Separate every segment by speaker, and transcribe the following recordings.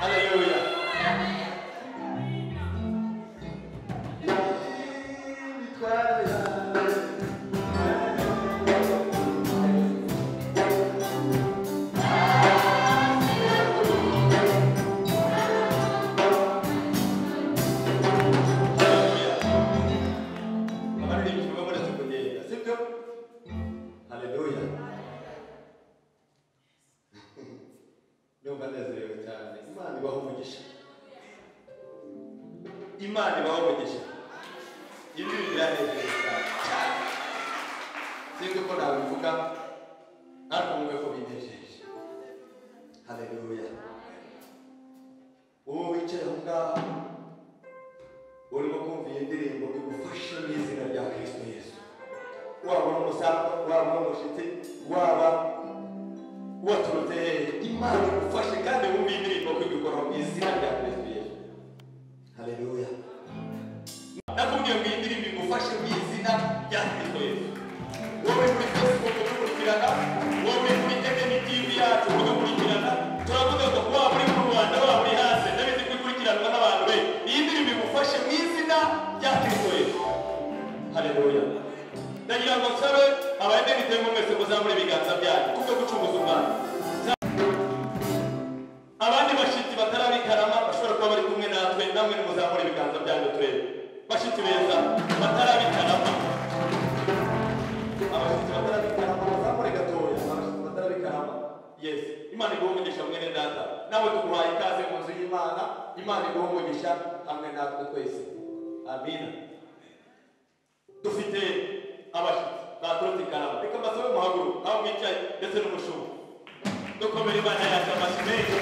Speaker 1: Hallelujah. Imana ibahobogesha ibi biranezereje cyane sinzi ko nabivuga ariko mwe ko binejeje. Haleluya. Uwo wicaye aho ngaho urimo kumva iyi ndirimbo igufashe mu izina rya Kristo Yesu, waba umusaka waba umushitsi waba waturutse Imana igufashe kandi wumva iyi ndirimbo kwigukora mu izina rya Kristo Yesu. Haleluya. Nakubwiye ngo iyi ndirimbo igufashe mu izina rya Kristo Yesu. Wowe muri Facebook udukurikirana, wowe muri TV yacu udukurikirana, turavuga ngo waba muri mu Rwanda waba muri hanze ndabizi kwikurikiranwa n'abantu be. Iyi ndirimbo igufashe mu izina rya Kristo Yesu. Haleluya. Ndagira ngo nsabe abayedenite mu mwese muzamure ibiganza byanyu kubwo gucunguza Umwana. Abandi bashitsi batarabikarama bashobora kuba bari kumwe natwe, namwe nimuzamure ibiganza byanyu turebe. Bashitsi beza batarabikarama, abashitsi batarabikarama bazamure gatoya, abashitsi batarabikarama. Yes, Imana iguhumugisha mwene data, nawe tuguhaye ikaze mu nzu y'Imana. Imana iguhumugisha hamwe natwe twese. Amina. Dufite abashitsi baturutse Karama, reka mbasabe muhaguruke aho mwicaye ndetse n'umushumba dukomere Imana yacu amashyi menshi.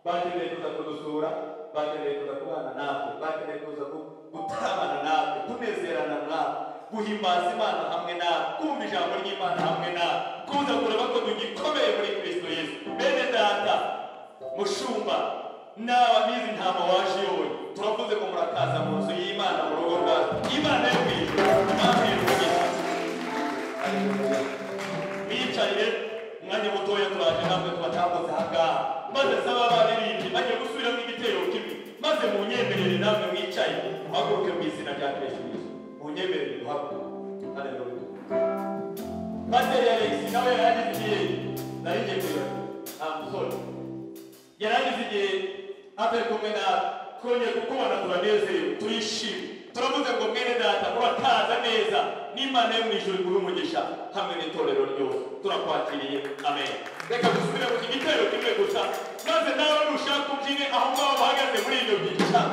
Speaker 1: Bakeneye kuza kudusura, bakeneye kuza kubana natwe, bakeneye kuza gutaramana natwe, kunezerana natwe, guhimbaza Imana hamwe natwe, kumva ijambo ry'Imana hamwe natwe, kuza kureba ko tugikomeye muri Kristo Yesu. Bene data, mushumba nawe n'izi ntama waje yowe, turavuze ko murakaza mu nzu y'Imana mu rugo rwacu. Imana yo kwije, Imana y'umugisha. Bicaye umwanya mutoya turaje namwe tubatambuze ahangaha, maze saba abaririmbyi bajye gusubiramo igitero kimwe, maze munyemerere namwe mwicaye muhaguruke mu izina rya Kristo Yesu. Munyemerere muhaguruke. Haleluya. Pastor Alex nawe yaragize igihe nari ngiye kuyora amusore, yaragize igihe atari kumwe natwe, twongeye kukubona turanezerewe turishimye, turavuze ngo mwene data urakaza neza, n'Imana yo mu ijuru iguhe umugisha hamwe n'itorero ryose. Turakwakiriye. Amen. Reka dusubire mu gitero kimwe gusa, maze nawe nushaka ubyine aho ngaho bahagaze muri ibyo byicaro.